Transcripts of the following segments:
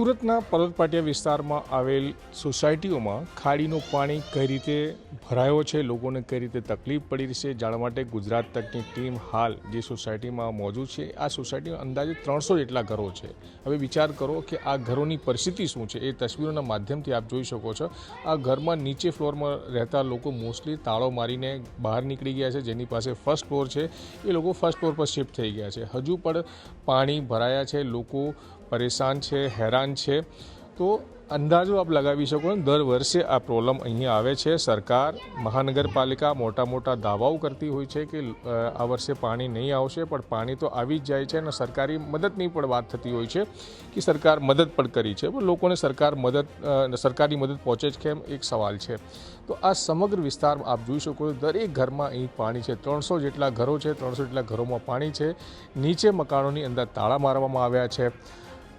સુરતના પર્વતપાટિયા વિસ્તારમાં આવેલ સોસાયટીઓમાં ખાડીનું પાણી કઈ રીતે ભરાયો છે, લોકોને કઈ રીતે તકલીફ પડી છે, જાણવા માટે ગુજરાત તકની ટીમ હાલ જે સોસાયટીમાં મોજૂદ છે આ સોસાયટીમાં અંદાજે 300 જેટલા ઘરો છે। હવે વિચાર કરો કે આ ઘરોની પરિસ્થિતિ શું છે, એ તસવીરોના માધ્યમથી આપ જોઈ શકો છો। આ ઘરમાં નીચે ફ્લોરમાં રહેતા લોકો મોસ્ટલી તાળો મારીને બહાર નીકળી ગયા છે। જેની પાસે ફર્સ્ટ ફ્લોર છે એ લોકો ફર્સ્ટ ફ્લોર પર શિફ્ટ થઈ ગયા છે। હજુ પણ પાણી ભરાયા છે, લોકો પરેશાન છે, હેરાન છે। તો અંદાજો આપ લગાવી શકો, દર વર્ષે આ પ્રોબ્લેમ અહીંયા આવે છે। સરકાર, મહાનગરપાલિકા મોટા દાવાઓ કરતી હોય છે કે આ વર્ષે પાણી નહીં આવશે, પણ પાણી તો આવી જ જાય છે અને સરકારી મદદની પણ વાત થતી હોય છે કે સરકાર મદદ પણ કરી છે, પણ લોકોને સરકારી મદદ પહોંચે જ કેમ, એક સવાલ છે। તો આ સમગ્ર વિસ્તારમાં આપ જોઈ શકો દરેક ઘરમાં અહીં પાણી છે। 300 જેટલા ઘરો છે, 300 જેટલા ઘરોમાં પાણી છે। નીચે મકાનોની અંદર તાળા મારવામાં આવ્યા છે।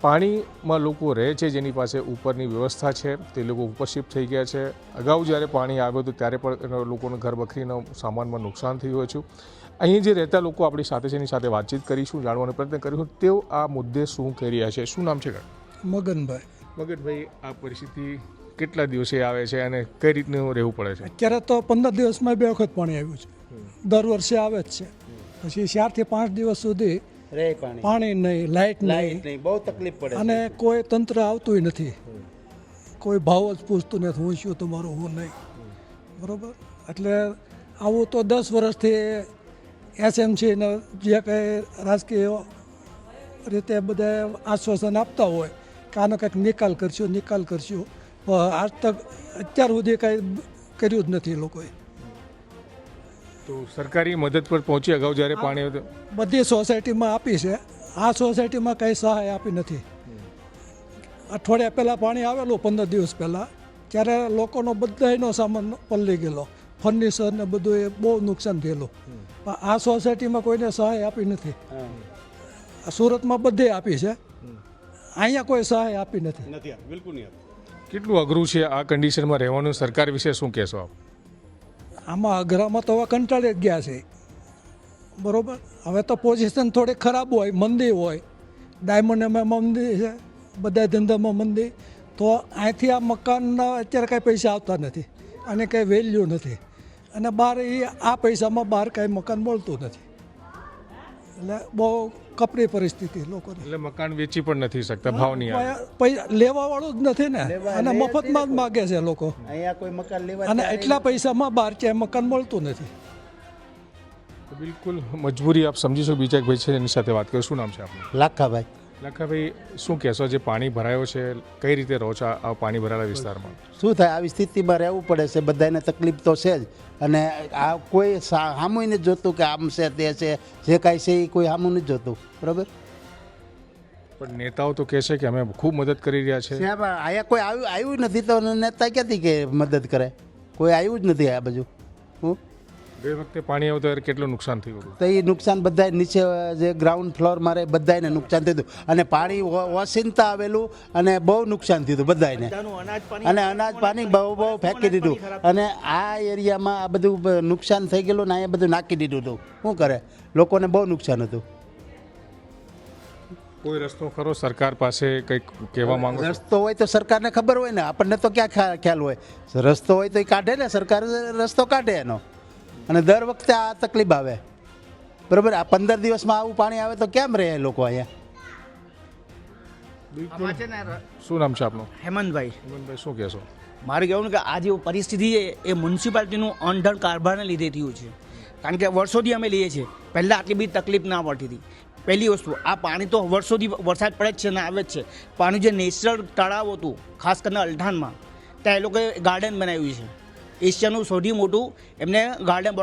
પાણીમાં લોકો રહે છે, જેની પાસે ઉપરની વ્યવસ્થા છે તે લોકો ઉપર શિફ્ટ થઈ ગયા છે। અગાઉ જ્યારે પાણી આવ્યું હતું ત્યારે પણ લોકોને ઘર બખરીનો સામાનમાં નુકસાન થયું હતું। અહીં જે રહેતા લોકો આપણી સાથે છે એની સાથે વાતચીત કરીશું, જાણવાનો પ્રયત્ન કરીશું તેઓ આ મુદ્દે શું કહી રહ્યા છે। શું નામ છે? મગનભાઈ, આ પરિસ્થિતિ કેટલા દિવસે આવે છે અને કઈ રીતનું રહેવું પડે છે? અત્યારે તો 15 દિવસમાં 2 વખત પાણી આવ્યું છે, દર વર્ષે આવે જ છે। પછી 4 થી 5 દિવસ સુધી પાણી નહીં, લાઇટ નહીં, બહુ તકલીફ પડે અને કોઈ તંત્ર આવતું નથી, કોઈ ભાવ જ પૂછતું નથી, હું શું તમારું હું નહીં, બરાબર। એટલે આવું તો 10 વર્ષથી એસએમસી ને જે કંઈ રાજકીય રીતે બધા આશ્વાસન આપતા હોય કે આનો કંઈક નિકાલ કરશું, આજ તક અત્યાર સુધી કંઈ કર્યું જ નથી લોકોએ। તો સરકારી મદદ પર પહોંચી અગાઉ જ્યારે પાણી આવ્યું બધી સોસાયટીમાં આપી છે, આ સોસાયટીમાં કંઈ સહાય આપી નથી। અઠવાડિયા પહેલાં પાણી આવેલું, 15 દિવસ પહેલાં, ત્યારે લોકોનો બધાયનો સામાન પલળી ગયેલો, ફર્નિચર ને બધું એ બહુ નુકસાન થયેલું, પણ આ સોસાયટીમાં કોઈને સહાય આપી નથી। સુરતમાં બધે આપી છે, અહીંયા કોઈ સહાય આપી નથી, બિલકુલ નહીં। કેટલું અઘરું છે આ કન્ડિશનમાં રહેવાનું, સરકાર વિશે શું કહેશો આપ? આમાં અઘરામાં તો હવે કંટાળી જ ગયા છે, બરાબર। હવે તો પોઝિશન થોડી ખરાબ હોય, મંદી હોય, ડાયમંડ એમાં મંદી છે, બધા ધંધામાં મંદી, તો અહીંથી આ મકાનના અત્યારે કાંઈ પૈસા આવતા નથી અને કાંઈ વેલ્યુ નથી, અને બહાર આ પૈસામાં બહાર કાંઈ મકાન મળતું નથી, એટલે બહુ કપરી પરિસ્થિતિ લોકોની। એટલે મકાન વેચી પણ નથી શકતા, ભાવ નહીં આવે, લેવાવાળું જ નથી ને, અને મફતમાં જ માગે છે લોકો, અહીંયા કોઈ મકાન લેવા અને એટલા પૈસામાં બહાર ક્યાંય મકાન મળતું નથી। બિલકુલ મજબૂરી આપ સમજી શકો। બીજા એક ભાઈ છે એની સાથે વાત કરીએ। શું નામ છે આપનું? લાખાભાઈ, શું કહેશો, જે પાણી ભરાયો છે કઈ રીતે રહો છો આ પાણી ભરાયેલા વિસ્તારમાં? શું થાય, આવી સ્થિતિમાં રહેવું પડે છે, બધાને તકલીફ તો છે જ, અને આ કોઈ સામું નથી જોતું કે આમ છે તે છે, જે કાંઈ છે એ કોઈ સામું નથી જોતું, બરાબર। પણ નેતાઓ તો કહે છે કે અમે ખૂબ મદદ કરી રહ્યા છે। અહીંયા કોઈ આવ્યું નથી, તો નેતા ક્યાંથી કે મદદ કરે? કોઈ આવ્યું જ નથી આ બાજુ। ગઈ વખતે પાણી આવ્યું ત્યારે કેટલું નુકસાન થયું હતું? તો એ નુકસાન બધા નીચે જે ગ્રાઉન્ડ ફ્લોરમાં રહે બધાને નુકસાન થયું હતું, અને પાણી ઓસિંતા આવેલું અને બહુ નુકસાન થયું હતું બધાને, અને અનાજ પાણી બહુ ફેંકી દીધું, અને આ એરિયામાં આ બધું નુકસાન થઈ ગયેલું ને અહીંયા બધું નાખી દીધું હતું। શું કરે, લોકોને બહુ નુકસાન હતું। કોઈ રસ્તો ખરો સરકાર પાસે કંઈક કહેવા માંગો? રસ્તો હોય તો સરકારને ખબર હોય ને, આપણને તો ક્યાં ખ્યાલ હોય? રસ્તો હોય તો એ કાઢે ને, સરકાર રસ્તો કાઢે એનો, અને દર વખતે આ તકલીફ આવે, બરાબર। આ 15 દિવસમાં આવું પાણી આવે તો કેમ રહે લોકો અહીંયા? શું નામ છે આપનું? હેમંતભાઈ, શું કહેશો? મારે કહેવું કે આ જે પરિસ્થિતિ છે એ મ્યુનિસિપાલિટીનું અણધડ કારભારને લીધે થયું છે, કારણ કે વર્ષોથી અમે લઈએ છીએ, પહેલાં આટલી બધી તકલીફ ના પડતી હતી। પહેલી વસ્તુ, આ પાણી તો વર્ષોથી વરસાદ પડે જ છે ને આવે જ છે, પાણી જે નેચરલ તળાવ હતું ખાસ કરીને અલથાણમાં, ત્યાં એ લોકોએ ગાર્ડન બનાવ્યું છે, એશિયાનું સૌથી મોટું એમને ગાર્ડન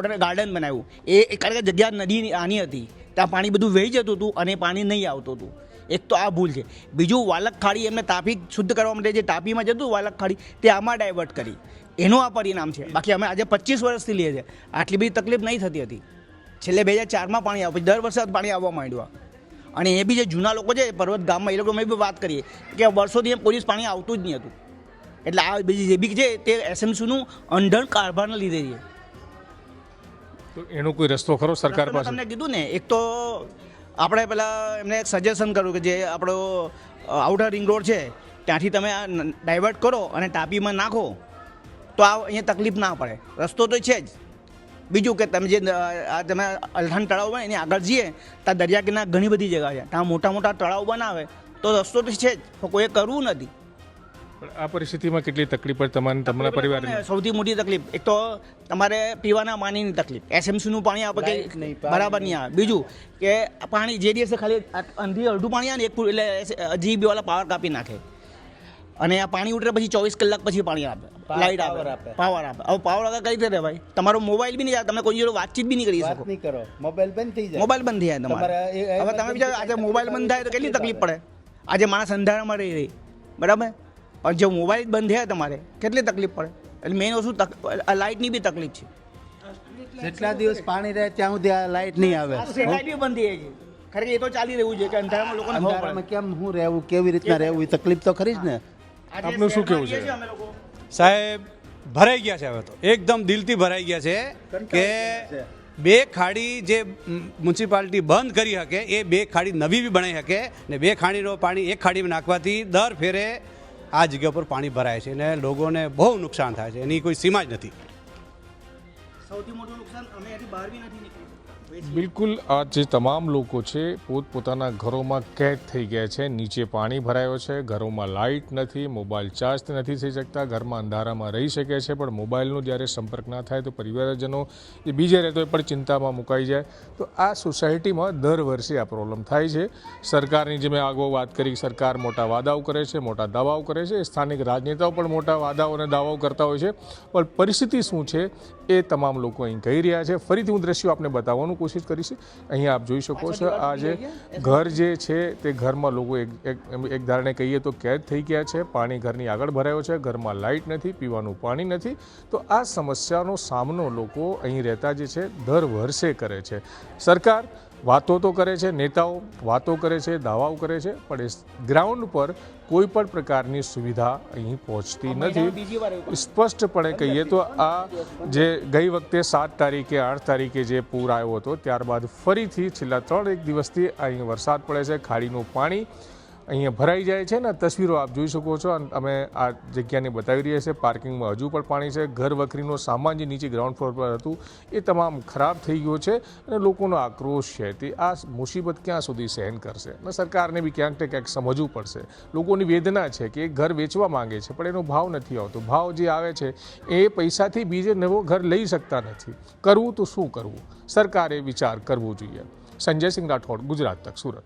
બનાવ્યું, એ કારણ કે જગ્યા નદી આની હતી, ત્યાં પાણી બધું વહી જતું હતું અને પાણી નહીં આવતું હતું। એક તો આ ભૂલ છે। બીજું, વાલક ખાડી એમને તાપી શુદ્ધ કરવા માટે જે તાપીમાં જતું વાલક ખાડી તે આમાં ડાયવર્ટ કરી, એનું આ પરિણામ છે। બાકી અમે આજે 25 વર્ષથી લઈએ છીએ, આટલી બધી તકલીફ નહીં થતી હતી। છેલ્લે 2004માં પાણી આવ્યું, દર વર્ષે પાણી આવવા માંડ્યું, અને એ બી જે જૂના લોકો છે પર્વત ગામમાં, એ લોકો મેં બી વાત કરીએ કે વર્ષોથી એમ પોલીસ પાણી આવતું જ નહીં હતું, એટલે આ બીજી જે બી છે તે એસએમસીનું અણધડ કારભારને લીધે છે। તો એનો કોઈ રસ્તો ખરો સરકાર પાસે? તમને કીધું ને, એક તો આપણે પહેલાં એમને એક સજેશન કર્યું કે જે આપણો આઉટર રિંગ રોડ છે ત્યાંથી તમે આ ડાયવર્ટ કરો અને તાપીમાં નાખો તો આ અહીંયા તકલીફ ના પડે. રસ્તો તો છે જ. બીજું કે તમે જે તમે અલથાણ તળાવ બને એની આગળ જઈએ ત્યાં દરિયા કિનારે ઘણી બધી જગ્યા છે, ત્યાં મોટા મોટા તળાવ બનાવે તો રસ્તો તો છે જ, પણ કોઈએ કરવું નથી. પણ આ પરિસ્થિતિમાં કેટલી તકલીફ પડે તમારા પરિવારને? સૌથી મોટી તકલીફ એક તો તમારે પીવાના પાણીની તકલીફ, એસએમસીનું પાણી આપણે કંઈ બરાબર નહીં આવે. બીજું કે પાણી જે દિવસે ખાલી અંધી અડધું પાણી આવે ને એટલે જીબી વાળા પાવર કાપી નાખે, અને આ પાણી ઉતરે પછી 24 કલાક પછી પાણી આપે, લાઇટ આપે, પાવર આપે. હવે પાવર આગળ કઈ રીતે રહે ભાઈ? તમારો મોબાઈલ બી નહીં જાય, તમે કોઈ જોડે વાતચીત બી નહીં કરી શકો. નહીં કરો, મોબાઈલ બંધ થઈ જાય. મોબાઈલ બંધ થઈ જાય તમારે. હવે તમે વિચારો આજે મોબાઈલ બંધ થાય તો કેટલી તકલીફ પડે. આજે માણસ અંધારામાં રહી બરાબર, પણ જો મોબાઈલ બંધ થાય તમારે કેટલી તકલીફ પડે. એટલે મેઇન વસ્તુ લાઇટની બી તકલીફ છે. જેટલા દિવસ પાણી રહે ત્યાં સુધી આ લાઇટ નહીં આવે. લાઇટ બી બંધ થઈ જાય છે. ખરેખર એ તો ચાલી રહ્યું છે કે અંધારામાં લોકોને ખબર પડે. અંધારામાં કેમ હું રહેવું, કેવી રીતના રહેવું, એ તકલીફ તો ખરી જ ને. આપનું શું કહેવું છે? સાહેબ ભરાઈ ગયા છે, હવે તો એકદમ દિલથી ભરાઈ ગયા છે કે બે ખાડી જે મ્યુનિસિપાલિટી બંધ કરી શકે એ બે ખાડી નવી બી બનાવી શકે ને બે ખાડીનો પાણી એક ખાડીમાં નાખવાથી દર ફેરે આ જગ્યા પર પાણી ભરાય છે અને લોકોને બહુ નુકસાન થાય છે, એની કોઈ સીમા જ નથી. સૌથી મોટું નુકસાન અમે એથી બહાર બી નથી નીકળી. બિલકુલ આ જે તમામ લોકો છે પોતપોતાના ઘરોમાં કેદ થઈ ગયા છે. નીચે પાણી ભરાયો છે, ઘરોમાં લાઇટ નથી, મોબાઈલ ચાર્જ નથી થઈ શકતા, ઘરમાં અંધારામાં રહી શકે છે, પણ મોબાઈલનો જ્યારે સંપર્ક ના થાય તો પરિવારજનો જે બીજે રહેતો એ પણ ચિંતામાં મુકાઈ જાય. તો આ સોસાયટીમાં દર વર્ષે આ પ્રોબ્લેમ થાય છે. સરકારની જે મેં આગળ વાત કરી, સરકાર મોટા વાદાઓ કરે છે, મોટા દાવાઓ કરે છે, સ્થાનિક રાજનેતાઓ પણ મોટા વાદાઓ અને દાવાઓ કરતા હોય છે, પણ પરિસ્થિતિ શું છે એ તમામ લોકો અહીં કહી રહ્યા છે. ફરીથી હું દ્રશ્યો આપને બતાવવાનું કોશિશ કરીશ. અહીંયા આપ જોઈ શકો છો આ જે ઘર જે છે તે ઘરમાં લોકો એક ધારણે કહીએ તો કેદ થઈ ગયા છે. પાણી ઘરની આગળ ભરાયો છે, ઘરમાં લાઇટ નથી, પીવાનું પાણી નથી. તો આ સમસ્યાનો સામનો લોકો અહીં રહેતા જે છે દર વર્ષે કરે છે. સરકાર વાતો તો કરે છે, નેતાઓ વાતો કરે છે, દાવાઓ કરે છે, પણ ગ્રાઉન્ડ પર કોઈ પણ પ્રકારની સુવિધા અહીં પહોંચતી નથી. સ્પષ્ટપણે કહીએ તો આ જે ગઈ વખતે 7 તારીખે 8 તારીખે જે પૂર આવ્યો હતો ત્યારબાદ ફરીથી છેલ્લા 3-1 દિવસથી અહીં વરસાદ પડે છે, ખાડીનું પાણી અહીંયા ભરાઈ જાય છે ને. તસવીરો આપ જોઈ શકો છો. અમે આ જગ્યાને બતાવી રહ્યા છીએ. પાર્કિંગમાં હજુ પણ પાણી છે. ઘર વખરીનો સામાન જે નીચે ગ્રાઉન્ડ ફ્લોર પર હતું એ તમામ ખરાબ થઈ ગયો છે અને લોકોનો આક્રોશ છે તે આ મુસીબત ક્યાં સુધી સહન કરશે અને સરકારને બી ક્યાંક ને ક્યાંક સમજવું પડશે. લોકોની વેદના છે કે એક ઘર વેચવા માંગે છે પણ એનો ભાવ નથી આવતો. ભાવ જે આવે છે એ પૈસાથી બીજે નવો ઘર લઈ શકતા નથી. કરવું તો શું કરવું? સરકારે વિચાર કરવો જોઈએ. સંજય સિંહ રાઠોડ, ગુજરાત તક, સુરત.